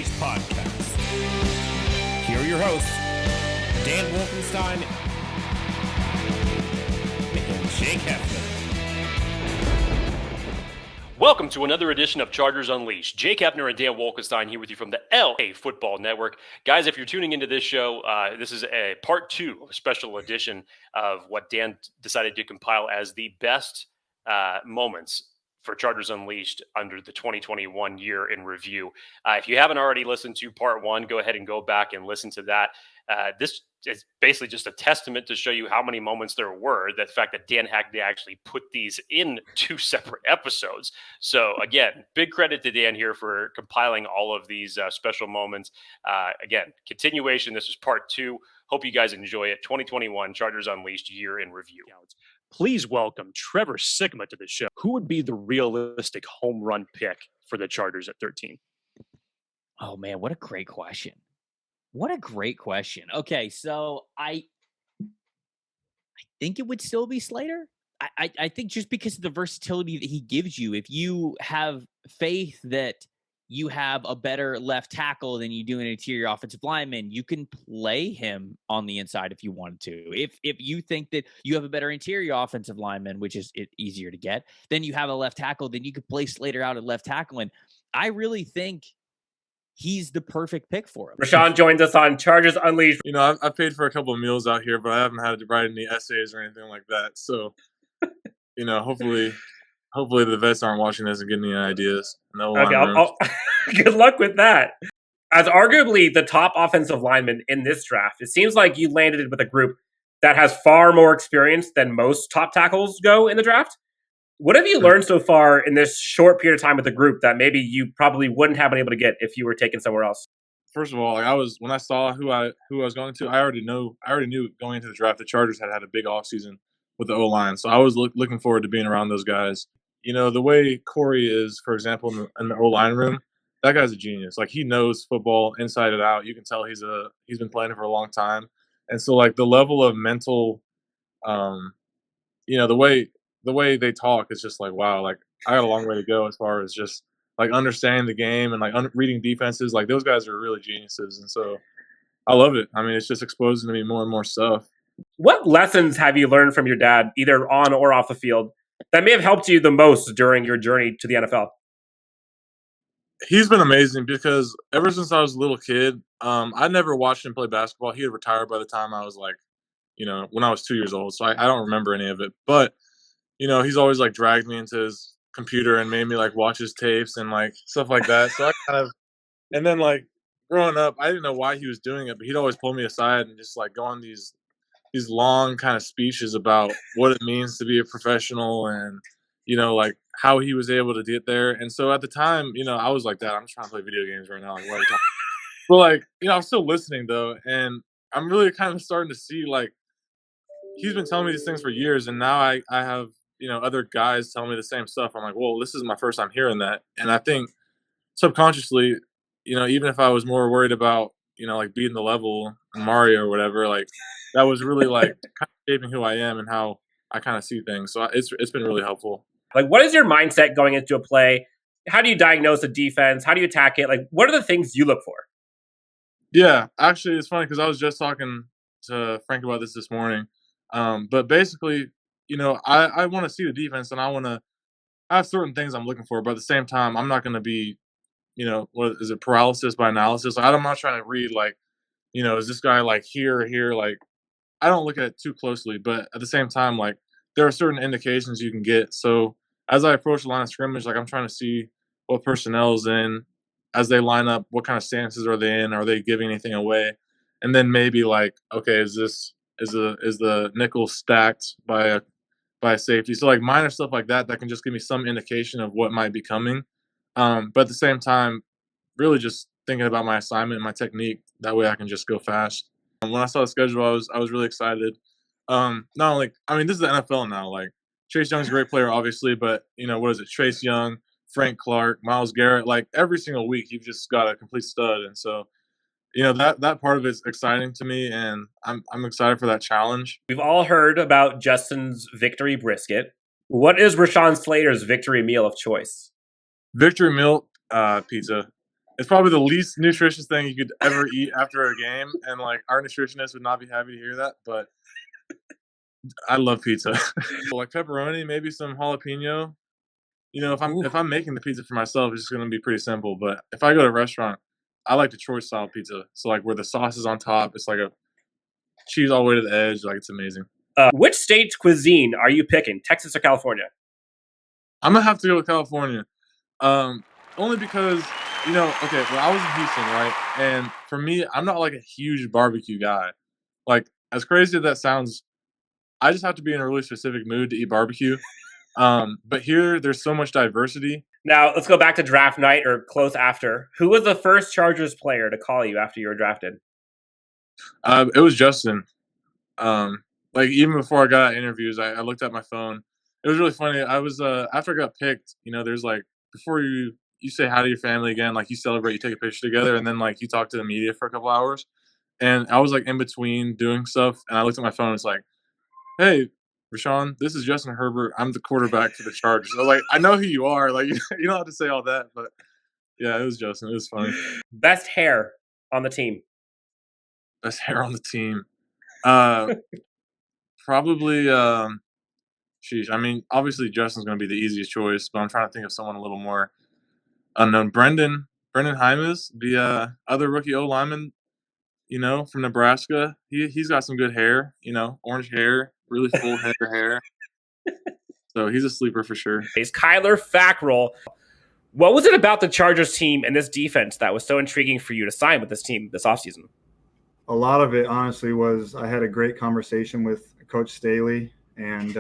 Podcast. Here are your hosts, Dan Wolkenstein and Jake Hefner. Welcome to another edition of Chargers Unleashed. Jake Hefner and Dan Wolkenstein here with you from the LAFB Network. Guys, if you're tuning into this show, this is a part two, a special edition of what Dan decided to compile as the best moments for Chargers Unleashed under the 2021 year in review. If you haven't already listened to part one, go ahead and go back and listen to that. This is basically just a testament to show you how many moments there were, the fact that Dan Hackney actually put these in two separate episodes. So again, big credit to Dan here for compiling all of these special moments. Again, continuation. This is part two. Hope you guys enjoy it. 2021 Chargers Unleashed year in review. Please welcome Trevor Sikkema to the show. Who would be the realistic home run pick for the Chargers at 13? Oh man, what a great question. What a great question. Okay, so I think it would still be Slater. I think just because of the versatility that he gives you, if you have faith that you have a better left tackle than you do an interior offensive lineman, you can play him on the inside if you wanted to. If you think that you have a better interior offensive lineman, which is easier to get, then you have a left tackle, then you could play Slater out at left tackle. And I really think he's the perfect pick for him. Rashawn joins us on Chargers Unleashed. You know, I've paid for a couple of meals out here, but I haven't had to write any essays or anything like that. So, you know, hopefully the vets aren't watching this and getting any ideas. No. Okay, good luck with that. As arguably the top offensive lineman in this draft, it seems like you landed with a group that has far more experience than most top tackles go in the draft. What have you learned so far in this short period of time with the group that maybe you probably wouldn't have been able to get if you were taken somewhere else? First of all, when I saw who I was going to, I already knew going into the draft the Chargers had a big offseason with the O-line. So I was looking forward to being around those guys. You know, the way Corey is, for example, in the O-line room, that guy's a genius. Like, he knows football inside and out. You can tell he's been playing it for a long time. And so, like, the level of mental, you know, the way they talk is just like, wow, like, I got a long way to go as far as just, like, understanding the game and, like, reading defenses. Like, those guys are really geniuses. And so I love it. I mean, it's just exposing to me more and more stuff. What lessons have you learned from your dad, either on or off the field, that may have helped you the most during your journey to the NFL? He's been amazing because ever since I was a little kid, I never watched him play basketball. He had retired by the time I was like, you know, when I was 2 years old. So I don't remember any of it. But, you know, he's always like dragged me into his computer and made me like watch his tapes and like stuff like that. So I kind of, and then like growing up, I didn't know why he was doing it, but he'd always pull me aside and just like go on these long kind of speeches about what it means to be a professional and, you know, like how he was able to get there. And so at the time, you know, I was like, Dad, I'm just trying to play video games right now. Like, what are you talking about? But like, you know, I'm still listening though. And I'm really kind of starting to see like, he's been telling me these things for years. And now I have, you know, other guys telling me the same stuff. I'm like, well, this is my first time hearing that. And I think subconsciously, you know, even if I was more worried about, you know, like beating the level in Mario or whatever, like that was really like kind of shaping who I am and how I kind of see things. So it's been really helpful. Like, what is your mindset going into a play? How do you diagnose a defense? How do you attack it? Like, what are the things you look for? Yeah, actually, it's funny because I was just talking to Frank about this morning. But basically, you know, I want to see the defense and I have certain things I'm looking for. But at the same time, I'm not going to be, you know, what is it, paralysis by analysis? Like, I'm not trying to read like, you know, is this guy like here? Like, I don't look at it too closely, but at the same time, like, there are certain indications you can get. So as I approach the line of scrimmage, like, I'm trying to see what personnel's in as they line up, what kind of stances are they in? Are they giving anything away? And then maybe like, okay, is the nickel stacked by a safety? So like minor stuff like that can just give me some indication of what might be coming. But at the same time, really just thinking about my assignment and my technique. That way I can just go fast. When I saw the schedule, I was really excited. Not only, I mean, this is the NFL now. Like, Chase Young's a great player, obviously, but, you know, what is it? Chase Young, Frank Clark, Myles Garrett. Like, every single week, you've just got a complete stud. And so, you know, that part of it's exciting to me, and I'm excited for that challenge. We've all heard about Justin's victory brisket. What is Rashawn Slater's victory meal of choice? Victory meal, pizza. It's probably the least nutritious thing you could ever eat after a game, and like our nutritionist would not be happy to hear that. But I love pizza. Like pepperoni, maybe some jalapeno. You know, if I'm making the pizza for myself, it's just gonna be pretty simple. But if I go to a restaurant, I like Detroit style pizza. So like where the sauce is on top, it's like a cheese all the way to the edge. Like it's amazing. Which state's cuisine are you picking, Texas or California? I'm gonna have to go with California, only because okay, well I was in Houston, right? And for me, I'm not like a huge barbecue guy. Like as crazy as that sounds, I just have to be in a really specific mood to eat barbecue. But here, there's so much diversity. Now, let's go back to draft night or close after. Who was the first Chargers player to call you after you were drafted? It was Justin. Like even before I got interviews, I looked at my phone. It was really funny. I was after I got picked. There's like before you say hi to your family again, like you celebrate, you take a picture together, and then like you talk to the media for a couple hours. And I was like in between doing stuff, and I looked at my phone. It's like, hey, Rashawn, this is Justin Herbert. I'm the quarterback for the Chargers. I was like, I know who you are. Like, you don't have to say all that, but yeah, it was Justin. It was funny. Best hair on the team. Best hair on the team. Probably. Sheesh. I mean, obviously Justin's going to be the easiest choice, but I'm trying to think of someone a little more unknown. Brendan Hymas, the other rookie O lineman, from Nebraska. He's got some good hair. Orange hair, really full head of hair. So he's a sleeper for sure. Kyler Fackrell. What was it about the Chargers team and this defense that was so intriguing for you to sign with this team this offseason? A lot of it, honestly, was I had a great conversation with Coach Staley, and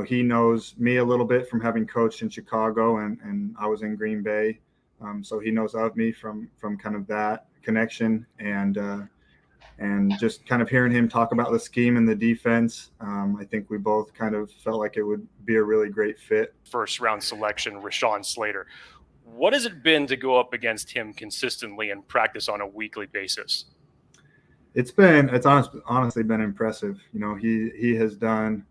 he knows me a little bit from having coached in Chicago, and I was in Green Bay, so he knows of me from kind of that connection, and just kind of hearing him talk about the scheme and the defense, I think we both kind of felt like it would be a really great fit. First round selection, Rashawn Slater. What has it been to go up against him consistently and practice on a weekly basis? It's honestly been impressive. He has done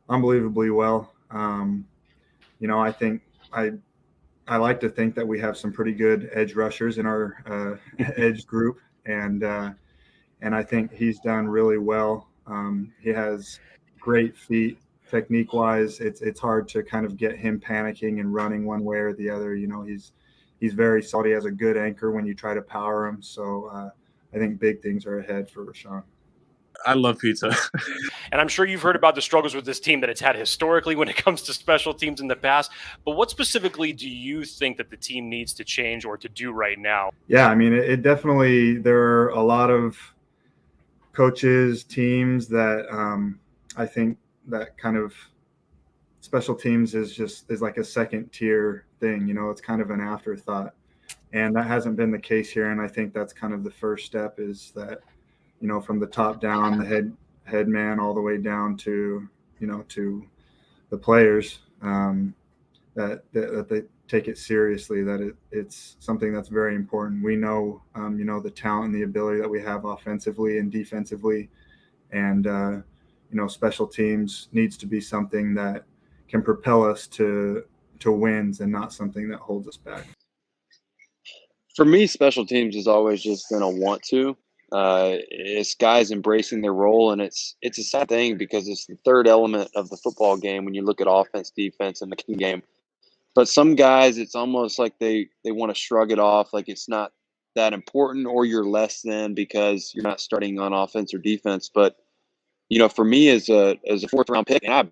unbelievably well. I think I like to think that we have some pretty good edge rushers in our edge group, and I think he's done really well. He has great feet, technique wise. It's hard to kind of get him panicking and running one way or the other. He's very solid. He has a good anchor when you try to power him. So I think big things are ahead for Rashawn. I love pizza. And I'm sure you've heard about the struggles with this team that it's had historically when it comes to special teams in the past. But what specifically do you think that the team needs to change or to do right now? Yeah, I mean, it definitely, there are a lot of coaches, teams that I think that kind of special teams is like a second tier thing. It's kind of an afterthought. And that hasn't been the case here. And I think that's kind of the first step is that, from the top down, the head man all the way down to, to the players, that they take it seriously, that it's something that's very important. We know, the talent and the ability that we have offensively and defensively, and, special teams needs to be something that can propel us to wins and not something that holds us back. For me, special teams has always just been a want to. It's guys embracing their role, and it's a sad thing because it's the third element of the football game when you look at offense, defense, and the kicking game. But some guys, it's almost like they want to shrug it off, like it's not that important, or you're less than because you're not starting on offense or defense. But for me as a fourth round pick, and I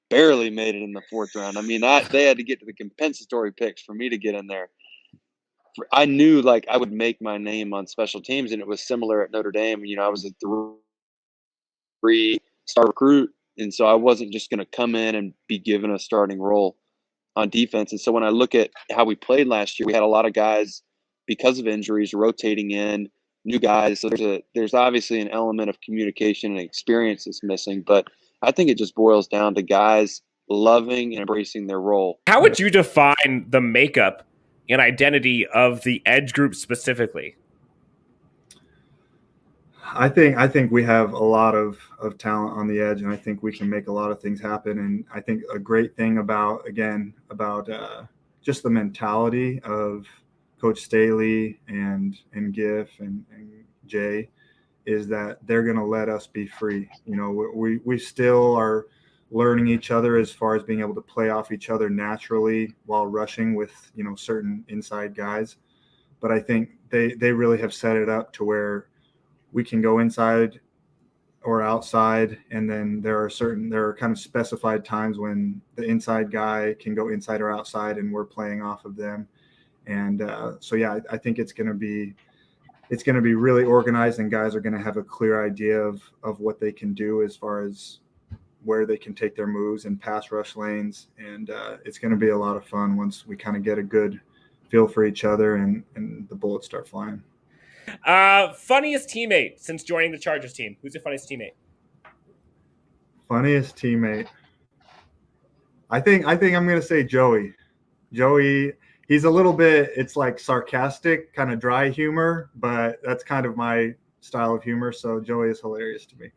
barely made it in the fourth round. I mean, they had to get to the compensatory picks for me to get in there. I knew like I would make my name on special teams, and it was similar at Notre Dame. I was a 3-star recruit, and so I wasn't just going to come in and be given a starting role on defense. And so when I look at how we played last year, we had a lot of guys because of injuries rotating in, new guys. So there's obviously an element of communication and experience that's missing, but I think it just boils down to guys loving and embracing their role. How would you define the makeup and identity of the edge group specifically? I think we have a lot of talent on the edge, and I think we can make a lot of things happen. And I think a great thing about just the mentality of Coach Staley and Giff and Jay is that they're going to let us be free. You know, we still are learning each other as far as being able to play off each other naturally while rushing with, you know, certain inside guys. But I think they really have set it up to where we can go inside or outside, and then there are kind of specified times when the inside guy can go inside or outside, and we're playing off of them. And so yeah, I think it's going to be really organized, and guys are going to have a clear idea of what they can do as far as where they can take their moves and pass rush lanes. And it's going to be a lot of fun once we kind of get a good feel for each other and the bullets start flying. Funniest teammate since joining the Chargers team? Who's your funniest teammate? Funniest teammate. I think I'm going to say Joey. Joey, he's a little bit, it's like sarcastic, kind of dry humor, but that's kind of my style of humor. So Joey is hilarious to me.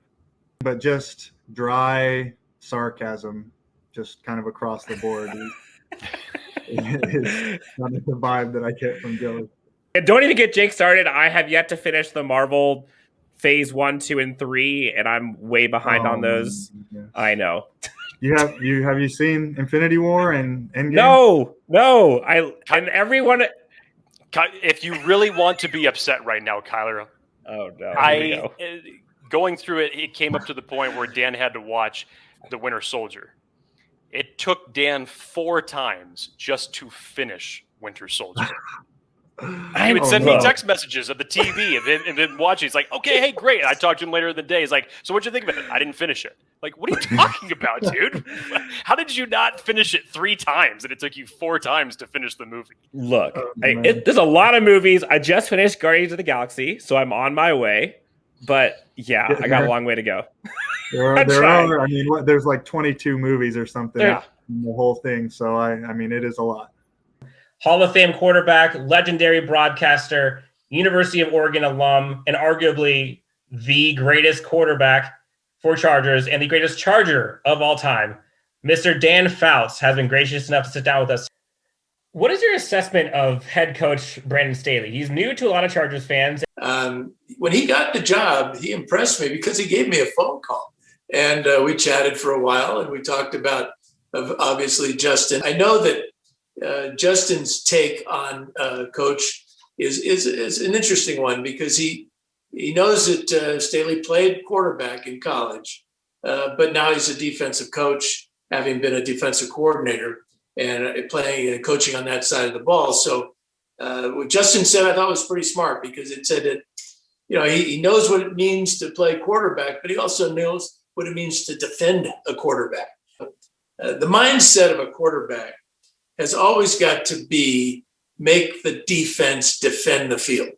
But just dry sarcasm, just kind of across the board is kind of the vibe that I get from Joey. And don't even get Jake started. I have yet to finish the Marvel Phase 1, 2, and 3, and I'm way behind on those. I know. Have you seen Infinity War and Endgame? No. And everyone. If you really want to be upset right now, Kyler, Oh no! Going through it, it came up to the point where Dan had to watch The Winter Soldier. It took Dan 4 times just to finish Winter Soldier. He would send me text messages of the TV of him watching. He's like, okay, hey, great. And I talked to him later in the day. He's like, so what'd you think of it? I didn't finish it. Like, what are you talking about, dude? How did you not finish it 3 times and it took you 4 times to finish the movie? Look, there's a lot of movies. I just finished Guardians of the Galaxy, so I'm on my way. But yeah, I got a long way to go. There's like 22 movies or something in the whole thing. So I mean, it is a lot. Hall of Fame quarterback, legendary broadcaster, University of Oregon alum, and arguably the greatest quarterback for Chargers and the greatest Charger of all time, Mr. Dan Fouts has been gracious enough to sit down with us. What is your assessment of head coach Brandon Staley? He's new to a lot of Chargers fans. When he got the job, he impressed me because he gave me a phone call. And we chatted for a while, and we talked about, obviously, Justin. I know that Justin's take on coach is an interesting one because he knows that Staley played quarterback in college, but now he's a defensive coach, having been a defensive coordinator and playing and coaching on that side of the ball. So what Justin said, I thought was pretty smart because it said that, you know, he knows what it means to play quarterback, but he also knows what it means to defend a quarterback. The mindset of a quarterback has always got to be make the defense defend the field.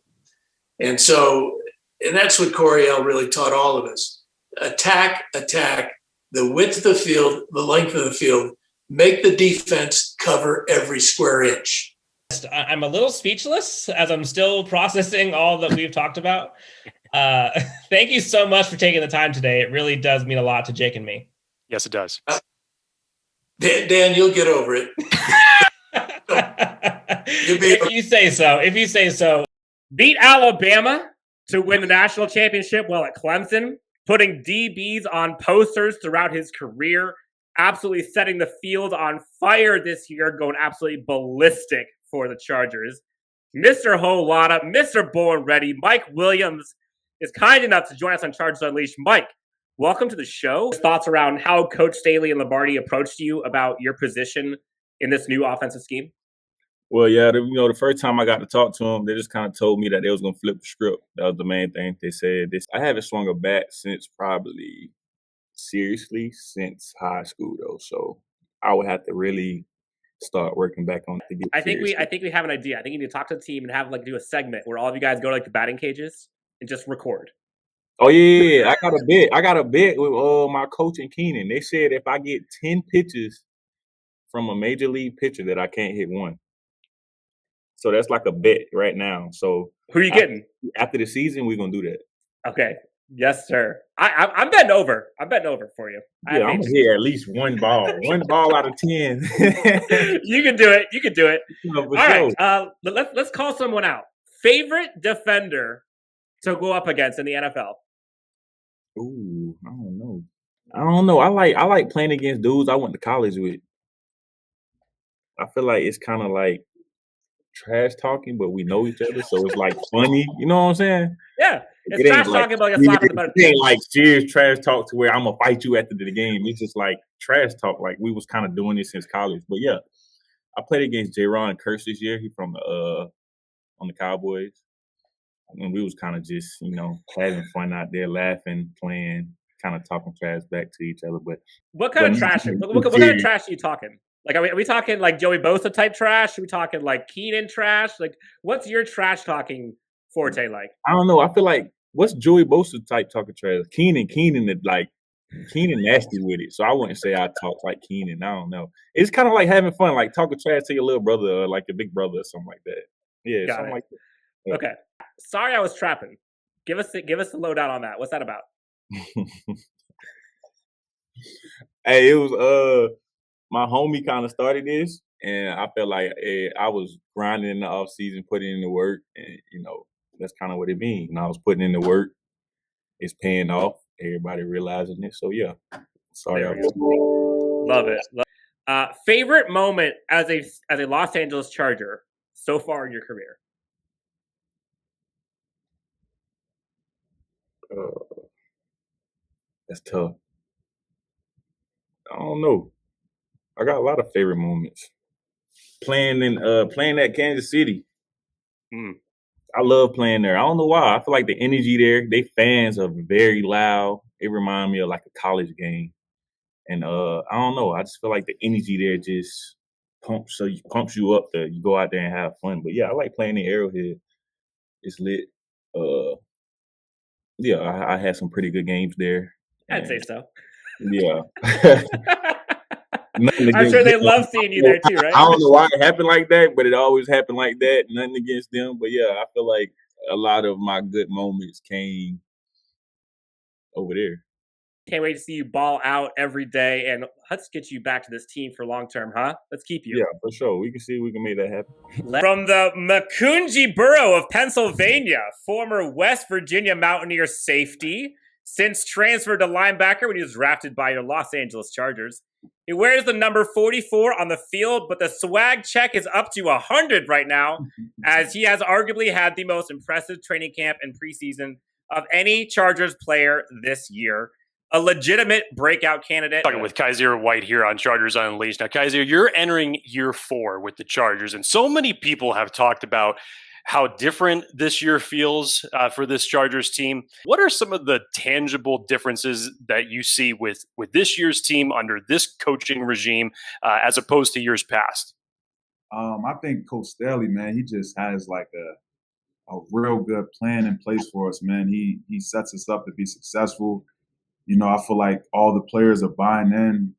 And that's what Coryell really taught all of us. Attack, the width of the field, the length of the field, make the defense cover every square inch. I'm a little speechless as I'm still processing all that we've talked about. Thank you so much for taking the time today. It really does mean a lot to Jake and me. Yes, it does. Dan, you'll get over it. If you say so. Beat Alabama to win the national championship while at Clemson, putting DBs on posters throughout his career, absolutely setting the field on fire this year, going absolutely ballistic for the Chargers. Mr. Whole Lotta, Mr. Born Ready, Mike Williams is kind enough to join us on Chargers Unleashed. Mike, welcome to the show. Thoughts around how Coach Staley and Lombardi approached you about your position in this new offensive scheme? Well, yeah, the first time I got to talk to them, they just kind of told me that they was going to flip the script. That was the main thing they said. I haven't swung a bat since since high school, though. So I would have to really start working back on it to get I think we have an idea. I think you need to talk to the team and have do a segment where all of you guys go to the batting cages and just record. Oh yeah, I got a bet with my coach and Keenan. They said if I get 10 pitches from a major league pitcher that I can't hit one. So that's like a bet right now. So who are you getting? After the season, we're gonna do that. Okay. Yes, sir. I'm betting over. I'm betting over for you. Yeah, I'm gonna hit at least one ball. One ball out of 10. You can do it. You can do it. No, All right. Let's call someone out. Favorite defender to go up against in the NFL? Ooh, I don't know. I like playing against dudes I went to college with. I feel like it's kind of like trash talking, but we know each other, so it's like funny. You know what I'm saying? Yeah, it's trash talking, but you're slapping the butt. It ain't like serious trash talk to where I'm gonna fight you after the game. It's just like trash talk. Like we was kind of doing this since college. But yeah, I played against J-Ron Curse this year. He from the on the Cowboys, and we was kind of just having fun out there, laughing, playing, kind of talking trash back to each other. But what kind of trash? What kind of trash are you talking? Like, are we talking like Joey Bosa type trash? Are we talking like Keenan trash? Like, what's your trash talking forte like? I don't know. I feel like what's Joey Bosa type talking trash? Keenan nasty with it. So I wouldn't say I talk like Keenan. I don't know. It's kind of like having fun, like talking trash to your little brother or like your big brother or something like that. Yeah, something like that. Yeah. Okay. Sorry, I was trapping. Give us the lowdown on that. What's that about? Hey, it was my homie kind of started this, and I felt like I was grinding in the off season, putting in the work, and that's kind of what it means. I was putting in the work. It's paying off. Everybody realizing it. So yeah, sorry. Love it. Favorite moment as a Los Angeles Charger so far in your career? That's tough. I don't know. I got a lot of favorite moments. Playing at Kansas City. I love playing there. I don't know why. I feel like the energy there, they fans are very loud. It reminds me of like a college game. And I don't know. I just feel like the energy there just pumps you up to you go out there and have fun. But yeah, I like playing in Arrowhead. It's lit. Yeah, I had some pretty good games there. I'd say so. Yeah. I'm sure they love seeing you there too, right? I don't know why it happened like that, but it always happened like that. Nothing against them. But yeah, I feel like a lot of my good moments came over there. Can't wait to see you ball out every day, and let's get you back to this team for long term, huh? Let's keep you. Yeah, for sure. We can see if we can make that happen. From the Macungie Borough of Pennsylvania, former West Virginia Mountaineer safety, since transferred to linebacker when he was drafted by your Los Angeles Chargers. He wears the number 44 on the field, but the swag check is up to 100 right now, as he has arguably had the most impressive training camp and preseason of any Chargers player this year. A legitimate breakout candidate. Talking with Kyzir White here on Chargers Unleashed. Now, Kyzir, you're entering year 4 with the Chargers, and so many people have talked about how different this year feels for this Chargers team. What are some of the tangible differences that you see with this year's team under this coaching regime as opposed to years past? I think Coach Staley, man, he just has like a real good plan in place for us, man. He sets us up to be successful. I feel like all the players are buying in.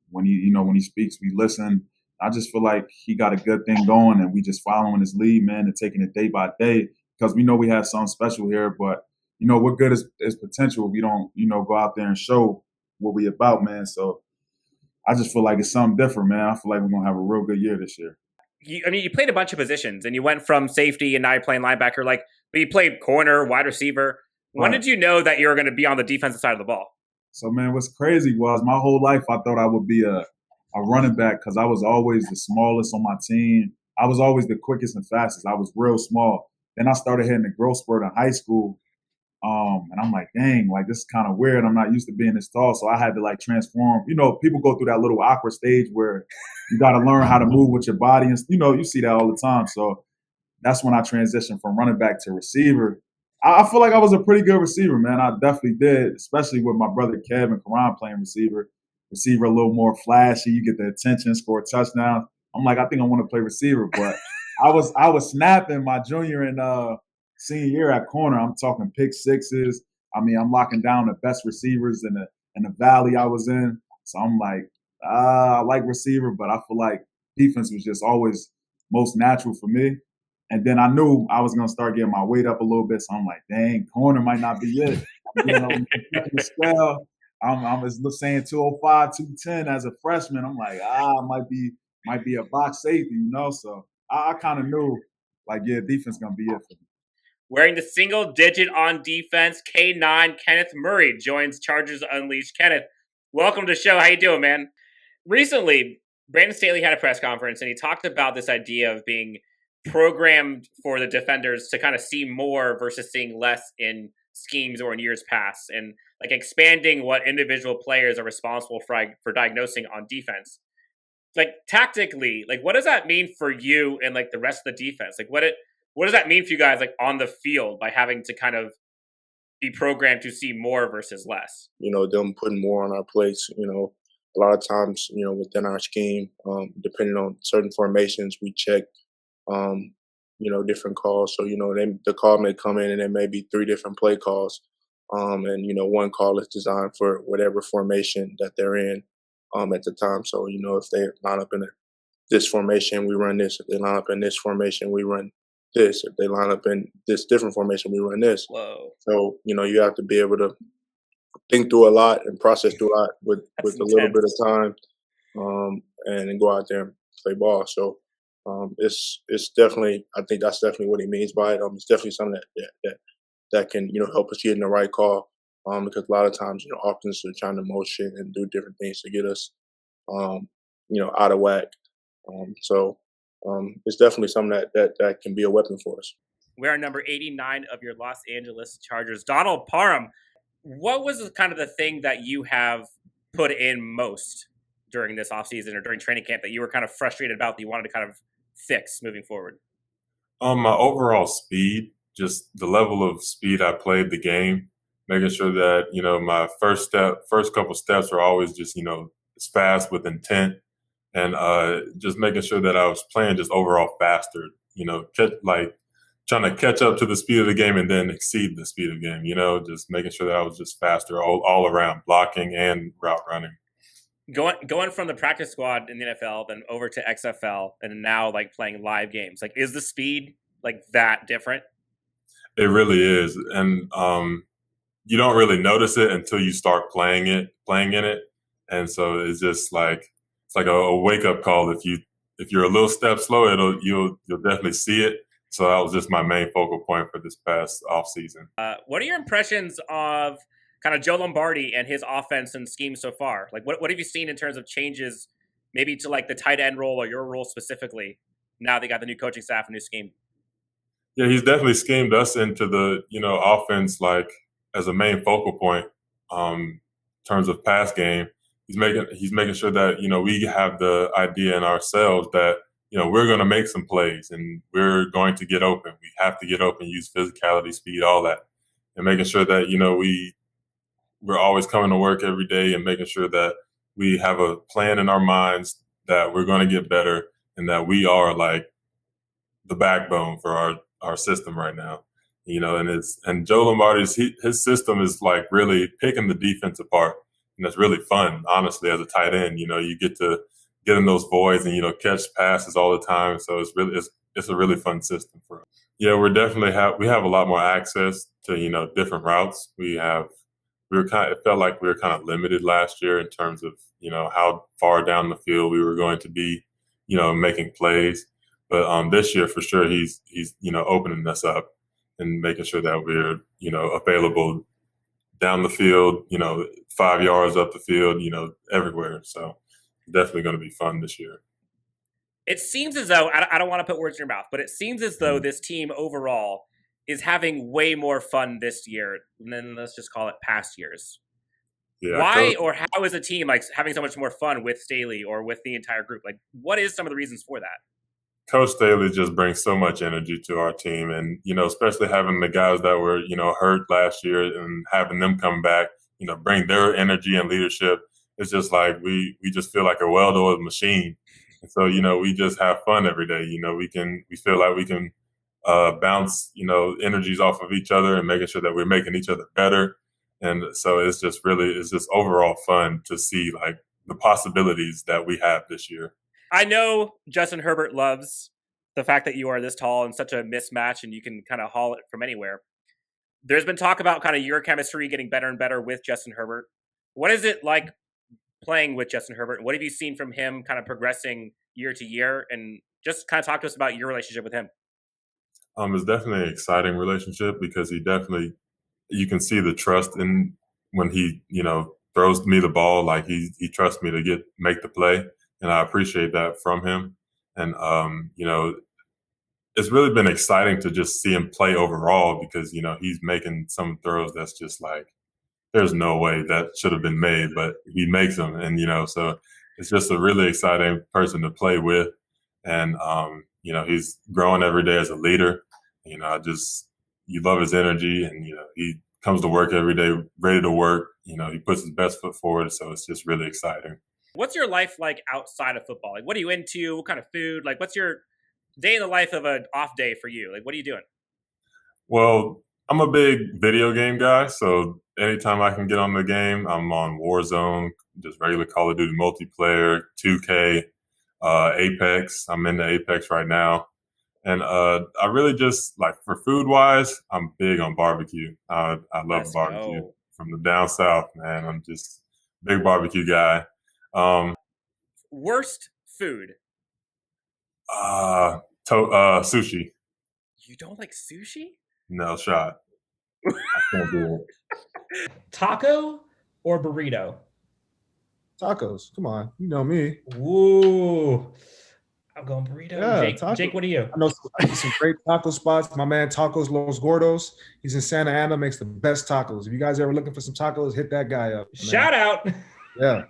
When he speaks, we listen. I just feel like he got a good thing going, and we just following his lead, man, and taking it day by day, because we know we have something special here. But we're good as potential. We don't go out there and show what we about, man. So I just feel like it's something different, man. I feel like we're gonna have a real good year this year. You played a bunch of positions, and you went from safety, and now you're playing linebacker. But you played corner, wide receiver. When did you know that you were going to be on the defensive side of the ball? So, man, what's crazy was my whole life I thought I would be a running back because I was always the smallest on my team. I was always the quickest and fastest. I was real small. Then I started hitting the growth spurt in high school. And I'm like, dang, like this is kind of weird. I'm not used to being this tall. So I had to like transform. People go through that little awkward stage where you got to learn how to move with your body. And, you see that all the time. So that's when I transitioned from running back to receiver. I feel like I was a pretty good receiver, man. I definitely did, especially with my brother Kev and Karan playing receiver. Receiver a little more flashy. You get the attention, score touchdowns. I'm like, I think I want to play receiver. But I was snapping my junior and senior year at corner. I'm talking pick sixes. I mean, I'm locking down the best receivers in the valley I was in. So I'm like, I like receiver, but I feel like defense was just always most natural for me. And then I knew I was going to start getting my weight up a little bit. So I'm like, dang, corner might not be it. Then on the second spell, I'm saying 205, 210 as a freshman. I'm like, might be a box safety, you know. So I kind of knew, like, yeah, defense gonna be it for me. Wearing the single digit on defense, K9 Kenneth Murray joins Chargers Unleashed. Kenneth, welcome to the show. How you doing, man? Recently, Brandon Staley had a press conference, and he talked about this idea of being programmed for the defenders to kind of see more versus seeing less in schemes or in years past, and like expanding what individual players are responsible for diagnosing on defense. Like tactically, like what does that mean for you and like the rest of the defense? Like what does that mean for you guys, like on the field, by having to kind of be programmed to see more versus less? You know, them putting more on our plates. You know, a lot of times, you know, within our scheme, depending on certain formations, we check, you know, different calls. So, you know, the call may come in and there may be 3 different play calls. And, you know, one call is designed for whatever formation that they're in at the time. So, you know, if they line up in this formation, we run this. If they line up in this formation, we run this. If they line up in this different formation, we run this. Whoa. So, you know, you have to be able to think through a lot and process through a lot with a little bit of time, and then go out there and play ball. So it's definitely, I think that's definitely what he means by it. It's definitely something that can, you know, help us get in the right call, because a lot of times, you know, offenses are trying to motion and do different things to get us, you know, out of whack. So it's definitely something that can be a weapon for us. We are number 89 of your Los Angeles Chargers. Donald Parham, what was kind of the thing that you have put in most during this offseason or during training camp that you were kind of frustrated about that you wanted to kind of fix moving forward? My overall speed, just the level of speed I played the game, making sure that, you know, my first couple steps are always just, you know, as fast with intent, and just making sure that I was playing just overall faster, you know, like trying to catch up to the speed of the game and then exceed the speed of the game, you know, just making sure that I was just faster all around, blocking and route running. Going from the practice squad in the NFL, then over to XFL, and now like playing live games, like is the speed like that different? It really is. And you don't really notice it until you start playing in it. And so it's just like, it's like a wake up call. If you're a little step slow, you'll definitely see it. So that was just my main focal point for this past offseason. What are your impressions of kind of Joe Lombardi and his offense and scheme so far? Like, what have you seen in terms of changes, maybe to like the tight end role or your role specifically? Now they got the new coaching staff and new scheme. Yeah, he's definitely schemed us into the, you know, offense like as a main focal point. In terms of pass game, he's making sure that, you know, we have the idea in ourselves that, you know, we're going to make some plays and we're going to get open. We have to get open, use physicality, speed, all that, and making sure that, you know, we're always coming to work every day and making sure that we have a plan in our minds that we're going to get better and that we are like the backbone for our system right now, you know. And Joe Lombardi's his system is like really picking the defense apart, and it's really fun, honestly. As a tight end, you know, you get to get in those voids and, you know, catch passes all the time. So it's a really fun system for us. Yeah, we have a lot more access to, you know, different routes. It felt like we were kind of limited last year in terms of, you know, how far down the field we were going to be, you know, making plays. But this year, for sure, he's you know, opening us up and making sure that we're, you know, available down the field, you know, 5 yards up the field, you know, everywhere. So definitely going to be fun this year. It seems as though, I don't want to put words in your mouth, but it seems as though this team overall is having way more fun this year than, let's just call it, past years. Yeah, why or how is a team like having so much more fun with Staley or with the entire group? Like, what is some of the reasons for that? Coach Staley just brings so much energy to our team, and, you know, especially having the guys that were, you know, hurt last year and having them come back, you know, bring their energy and leadership. It's just like we just feel like a well-oiled machine. And so, you know, we just have fun every day. You know, we feel like we can bounce, you know, energies off of each other and making sure that we're making each other better. And so it's just overall fun to see like the possibilities that we have this year. I know Justin Herbert loves the fact that you are this tall and such a mismatch and you can kind of haul it from anywhere. there's been talk about kind of your chemistry getting better and better with Justin Herbert. What is it like playing with Justin Herbert? What have you seen from him kind of progressing year to year? And just kind of talk to us about your relationship with him. It's definitely an exciting relationship because you can see the trust in when he, throws me the ball, like he trusts me to make the play. And I appreciate that from him. And, it's really been exciting to just see him play overall because, he's making some throws that's just like, there's no way that should have been made, but he makes them. And, so it's just a really exciting person to play with. And, he's growing every day as a leader. You love his energy and, he comes to work every day ready to work. He puts his best foot forward. So it's just really exciting. What's your life like outside of football? Like, what are you into? What kind of food? Like, what's your day in the life of an off day for you? Like, what are you doing? Well, I'm a big video game guy. So anytime I can get on the game, I'm on Warzone, just regular Call of Duty multiplayer, 2K, Apex. I'm into Apex right now. And I really just, like, for food-wise, I'm big on barbecue. I love barbecue. From the down south, man. I'm just a big barbecue guy. Worst food? Sushi. You don't like sushi? No shot. I can't do it. Taco or burrito? Tacos. Come on. You know me. Ooh. I'm going burrito. Yeah, Jake, what are you? I know some great taco spots. My man Tacos Los Gordos. He's in Santa Ana, makes the best tacos. If you guys ever looking for some tacos, hit that guy up. Man. Shout out. Yeah.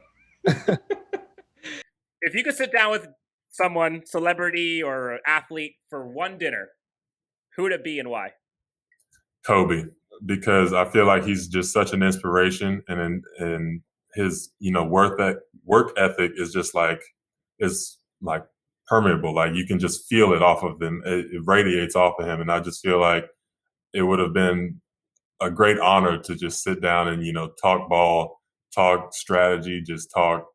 If you could sit down with someone, celebrity or athlete, for one dinner, who would it be and why? Kobe, because I feel like he's just such an inspiration, and his work ethic is just like permeable. Like you can just feel it off of him. It radiates off of him, and I just feel like it would have been a great honor to just sit down and talk ball, talk strategy, just talk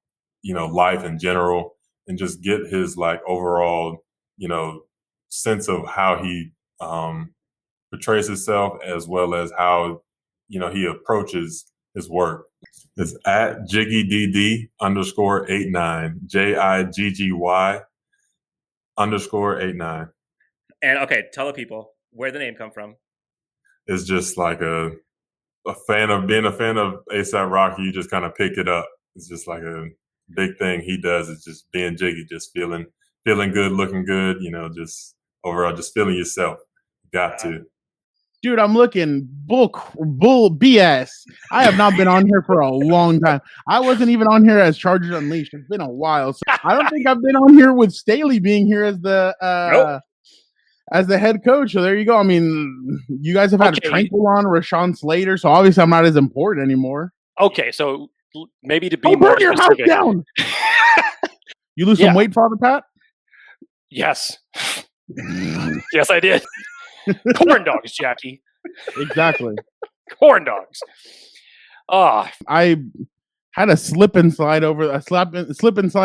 life in general, and just get his overall sense of how he portrays himself as well as how he approaches his work. It's at JiggyDD _89 JIGGY _89. And okay, tell the people where the name come from. It's just like a fan of A$AP Rocky. You just kind of pick it up. It's just like a big thing he does. It's just being jiggy, just feeling good, looking good. Just overall, just feeling yourself. Got to. Dude, I'm looking bull BS. I have not been on here for a long time. I wasn't even on here as Chargers Unleashed. It's been a while. So I don't think I've been on here with Staley being here as the as the head coach. So there you go. I mean, you guys have had Tranquill on, Rashawn Slater. So obviously I'm not as important anymore. Okay, so maybe to be more burn your specific. house down. You lose some weight, Father Pat? Yes. Yes, I did. Corn dogs, Jackie. Exactly. Corn dogs. I had a slip and slide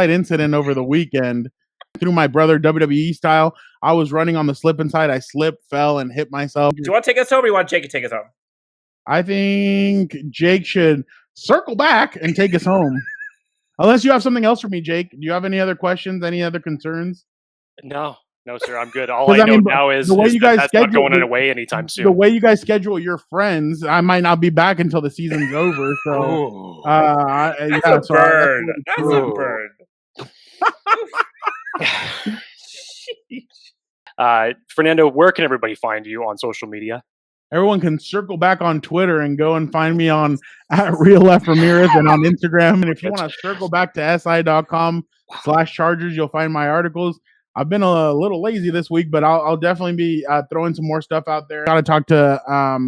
incident over the weekend through my brother WWE style. I was running on the slip and slide. I slipped, fell, and hit myself. Do you want to take us home or do you want Jake to take us home? I think Jake should circle back and take us home. Unless you have something else for me, Jake. Do you have any other questions? Any other concerns? No, sir. I'm good. All I know now is that's not going away anytime soon. The way you guys schedule your friends, I might not be back until the season's over. So, that's a burn. That's a burn. Fernando, where can everybody find you on social media? Everyone can circle back on Twitter and go and find me on @RealLFRamirez and on Instagram. And if you want to circle back to si.com/Chargers, you'll find my articles. I've been a little lazy this week, but I'll definitely be throwing some more stuff out there. Got to talk to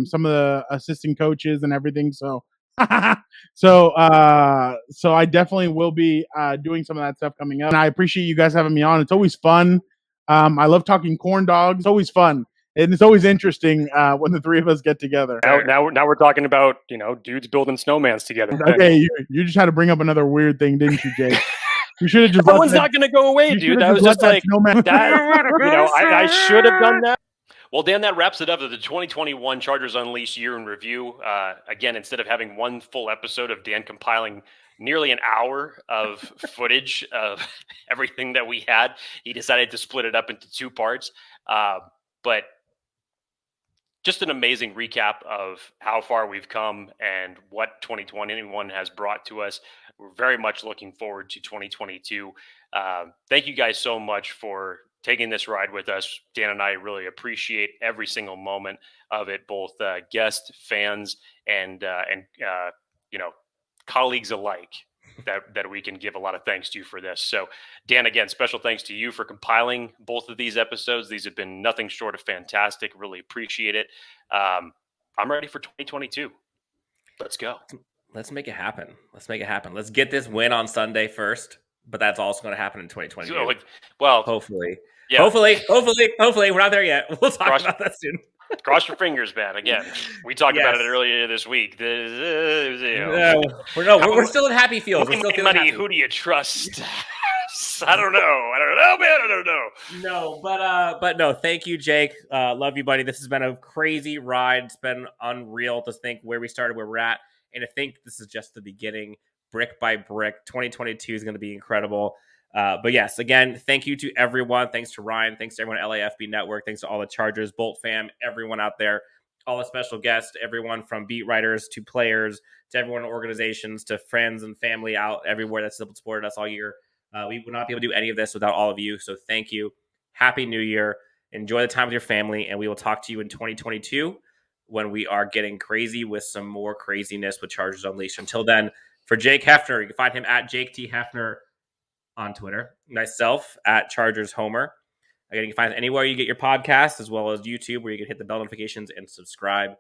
some of the assistant coaches and everything. So, so I definitely will be doing some of that stuff coming up. And I appreciate you guys having me on. It's always fun. I love talking corn dogs. It's always fun. And it's always interesting when the three of us get together. Now we're talking about dudes building snowmans together. Okay, you just had to bring up another weird thing, didn't you, Jake? You should have just. That one's not going to go away, dude. That was just like that. I should have done that. Well, Dan, that wraps it up. The 2021 Chargers Unleashed year in review. Again, instead of having one full episode of Dan compiling nearly an hour of footage of everything that we had, he decided to split it up into 2 parts. But just an amazing recap of how far we've come and what 2021 has brought to us. We're very much looking forward to 2022. Thank you guys so much for taking this ride with us. Dan and I really appreciate every single moment of it, both guests, fans, and colleagues alike. That we can give a lot of thanks to you for this. So, Dan, again, special thanks to you for compiling both of these episodes. These have been nothing short of fantastic. Really appreciate it. I'm ready for 2022. Let's go. Let's make it happen. Let's get this win on Sunday first, but that's also going to happen in 2022. So, well, hopefully. Yeah. Hopefully. We're not there yet. We'll talk about that soon. Cross your fingers, man. Again, we talked about it earlier this week. We're still in happy feels. We're still money. happy. Who do you trust? I don't know, man. I don't know. No, but no. Thank you, Jake. Love you, buddy. This has been a crazy ride. It's been unreal to think where we started, where we're at, and to think this is just the beginning, brick by brick. 2022 is going to be incredible. But yes, again, thank you to everyone. Thanks to Ryan. Thanks to everyone at LAFB Network. Thanks to all the Chargers, Bolt fam, everyone out there, all the special guests, everyone from beat writers to players, to everyone in organizations, to friends and family out everywhere that's supported us all year. We would not be able to do any of this without all of you. So thank you. Happy New Year. Enjoy the time with your family. And we will talk to you in 2022 when we are getting crazy with some more craziness with Chargers Unleashed. Until then, for Jake Hefner, you can find him at Jake T. Hefner on Twitter, myself at Chargers Homer. Again, you can find us anywhere you get your podcasts, as well as YouTube, where you can hit the bell notifications and subscribe.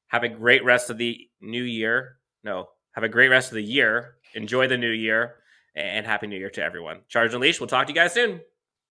Have a great rest of the new year. Have a great rest of the year. Enjoy the new year, and Happy New Year to everyone. Chargers Unleashed. We'll talk to you guys soon.